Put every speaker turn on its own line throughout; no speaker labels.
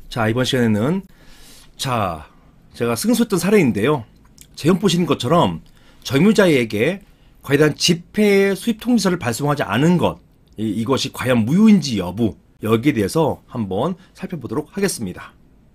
자, 이번 시간에는 제가 승소했던 사례인데요. 제형 보시는 것처럼 점유자에게 과연 지폐의 수입 통지서를 발송하지 않은 것, 이것이 과연 무효인지 여부, 여기에 대해서 한번 살펴보도록 하겠습니다.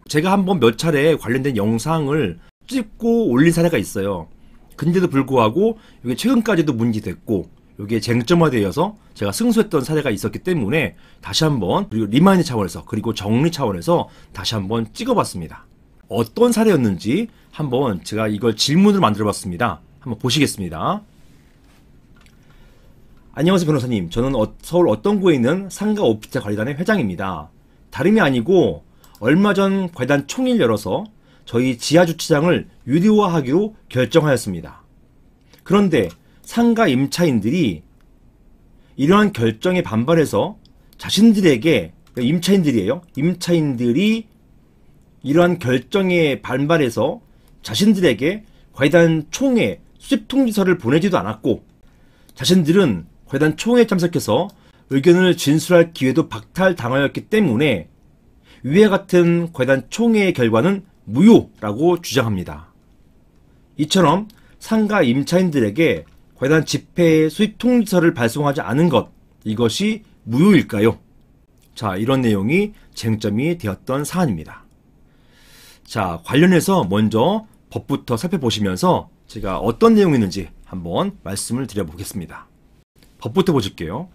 제가 한번 몇 차례 관련된 영상을 찍고 올린 사례가 있어요. 근데도 불구하고 이게 최근까지도 문제됐고 이게 쟁점화되어서 제가 승소했던 사례가 있었기 때문에 다시 한번, 그리고 리마인드 차원에서, 그리고 정리 차원에서 다시 한번 찍어봤습니다. 어떤 사례였는지 한번 제가 이걸 질문을 만들어봤습니다. 한번 보시겠습니다. 안녕하세요 변호사님, 저는 서울 어떤 구에 있는 상가 오피스텔 관리단의 회장입니다. 다름이 아니고 얼마 전 관리단 총회를 열어서 저희 지하 주차장을 유료화하기로 결정하였습니다. 그런데 상가 임차인들이 이러한 결정에 반발해서 자신들에게, 임차인들이 이러한 결정에 반발해서 자신들에게 관리단 총회 수집 통지서를 보내지도 않았고, 자신들은 관리단 총회에 참석해서 의견을 진술할 기회도 박탈당하였기 때문에 위와 같은 관리단 총회의 결과는 무효라고 주장합니다. 이처럼 상가 임차인들에게 관리단 지폐의 수입 통지서를 발송하지 않은 것, 이것이 무효일까요? 자, 이런 내용이 쟁점이 되었던 사안입니다. 자, 관련해서 먼저 법부터 살펴보시면서 제가 어떤 내용이 있는지 한번 말씀을 드려보겠습니다. 법부터 보실게요.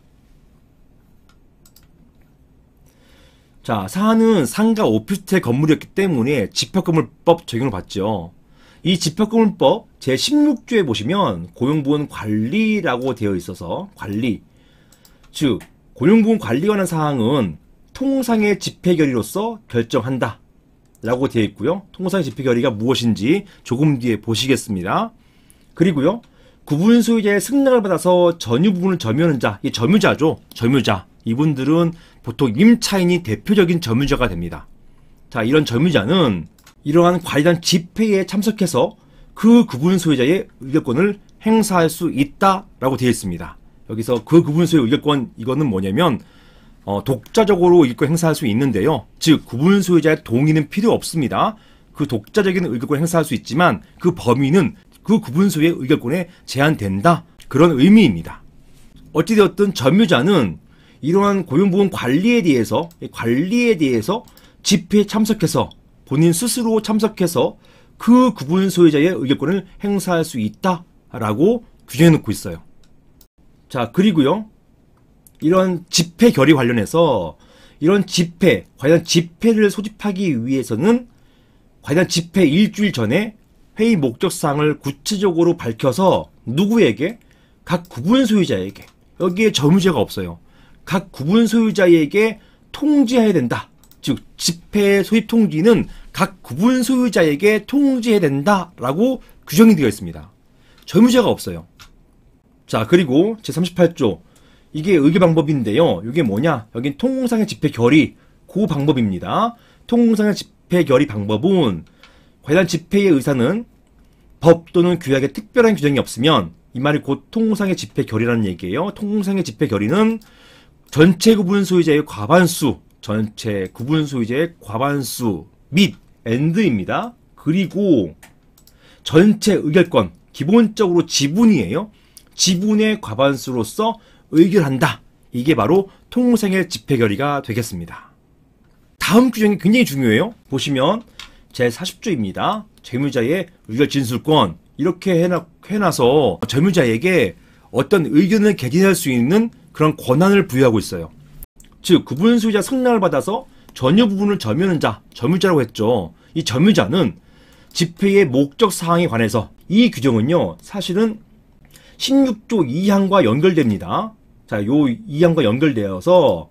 자, 사안은 상가 오피스텔 건물이었기 때문에 집합건물법 적용을 받죠. 이 집합건물법 제16조에 보시면 고용부원 관리라고 되어 있어서, 관리, 즉 고용부원 관리에 관한 사항은 통상의 집회결의로서 결정한다 라고 되어 있고요. 통상의 집회결의가 무엇인지 조금 뒤에 보시겠습니다. 그리고요, 구분 소유자의 승낙을 받아서 전유 부분을 점유하는 자, 이 점유자죠. 점유자. 이분들은 보통 임차인이 대표적인 점유자가 됩니다. 자, 이런 점유자는 이러한 관리단 집회에 참석해서 그 구분 소유자의 의결권을 행사할 수 있다라고 되어 있습니다. 여기서 그 구분 소유 의결권, 이거는 뭐냐면 독자적으로 의결권 행사할 수 있는데요. 즉 구분 소유자의 동의는 필요 없습니다. 그 독자적인 의결권을 행사할 수 있지만 그 범위는 그 구분 소유의 의결권에 제한된다, 그런 의미입니다. 어찌되었든 점유자는 이러한 고용부원 관리에 대해서 집회에 참석해서, 본인 스스로 참석해서 그 구분 소유자의 의결권을 행사할 수 있다라고 규정해 놓고 있어요. 자, 그리고요, 이런 집회 결의 관련해서 이런 집회, 관련 집회를 소집하기 위해서는 관련 집회 일주일 전에 회의 목적사항을 구체적으로 밝혀서 누구에게? 각 구분 소유자에게, 여기에 점유자가 없어요. 각 구분 소유자에게 통지해야 된다. 즉 집회 소입 통지는 각 구분 소유자에게 통지해야 된다라고 규정이 되어 있습니다. 점유자가 없어요. 자, 그리고 제38조, 이게 의결 방법인데요. 이게 뭐냐? 여긴 통상의 집회 결의, 그 방법입니다. 통상의 집회 결의 방법은 관련 집회의 의사는 법 또는 규약에 특별한 규정이 없으면, 이 말이 곧 통상의 집회 결의라는 얘기예요. 통상의 집회 결의는 전체 구분 소유자의 과반수, 전체 구분 소유자의 과반수 및 엔드입니다. 그리고 전체 의결권, 기본적으로 지분이에요. 지분의 과반수로서 의결한다. 이게 바로 통상의 집회 결의가 되겠습니다. 다음 규정이 굉장히 중요해요. 보시면 제40조입니다. 점유자의 의결 진술권, 이렇게 해놔서 점유자에게 어떤 의견을 개진할 수 있는 그런 권한을 부여하고 있어요. 즉 구분 소유자 승낙을 받아서 전유 부분을 점유하는 자, 점유자라고 했죠. 이 점유자는 집회의 목적 사항에 관해서, 이 규정은요 사실은 16조 2항과 연결됩니다. 자, 요 2항과 연결되어서,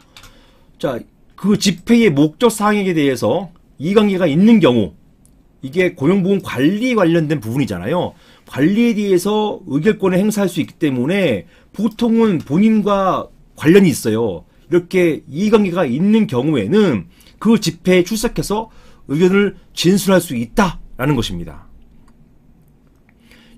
자, 그 집회의 목적 사항에 대해서 이관계가 있는 경우, 이게 고용부원 관리 관련된 부분이잖아요. 관리에 대해서 의결권을 행사할 수 있기 때문에 보통은 본인과 관련이 있어요. 이렇게 이해관계가 있는 경우에는 그 집회에 출석해서 의견을 진술할 수 있다라는 것입니다.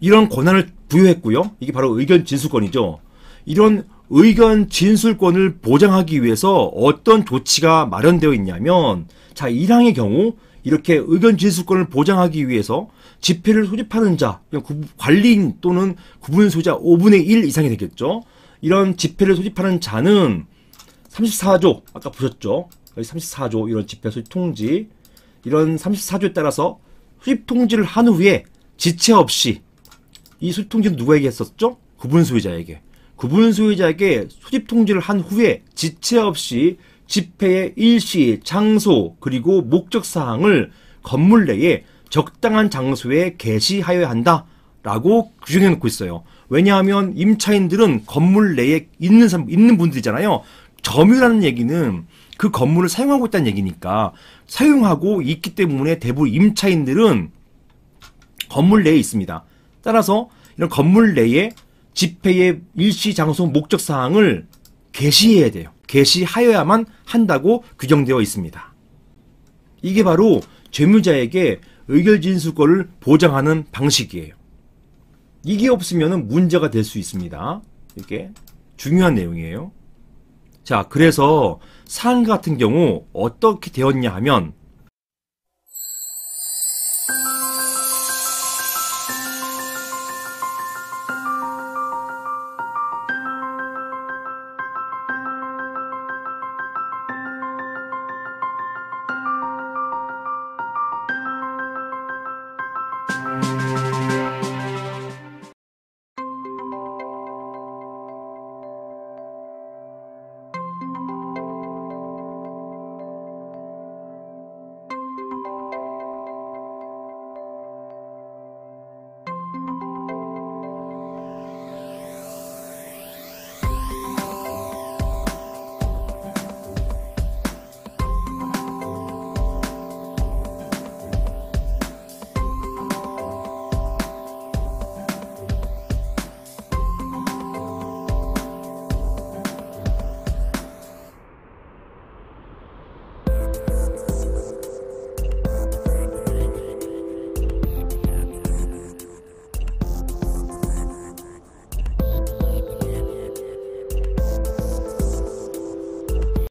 이런 권한을 부여했고요. 이게 바로 의견 진술권이죠. 이런 의견 진술권을 보장하기 위해서 어떤 조치가 마련되어 있냐면, 자, 1항의 경우 이렇게 의견 진술권을 보장하기 위해서 집회를 소집하는 자, 관리인 또는 구분 소유자 5분의 1 이상이 되겠죠. 이런 집회를 소집하는 자는 34조, 아까 보셨죠? 34조, 이런 집회 소집 통지, 이런 34조에 따라서 소집 통지를 한 후에 지체 없이, 이 소집 통지는 누구에게 했었죠? 구분 소유자에게. 구분 소유자에게 소집 통지를 한 후에 지체 없이 집회의 일시, 장소, 그리고 목적 사항을 건물 내에 적당한 장소에 게시하여야 한다라고 규정해 놓고 있어요. 왜냐하면 임차인들은 건물 내에 있는 분들이잖아요. 점유라는 얘기는 그 건물을 사용하고 있다는 얘기니까, 사용하고 있기 때문에 대부분 임차인들은 건물 내에 있습니다. 따라서 이런 건물 내에 집회의 일시, 장소, 목적 사항을 게시해야 돼요. 게시하여야만 한다고 규정되어 있습니다. 이게 바로 죄무자에게 의견 진술권을 보장하는 방식이에요. 이게 없으면 문제가 될 수 있습니다. 이게 중요한 내용이에요. 자, 그래서 사항 같은 경우 어떻게 되었냐 하면,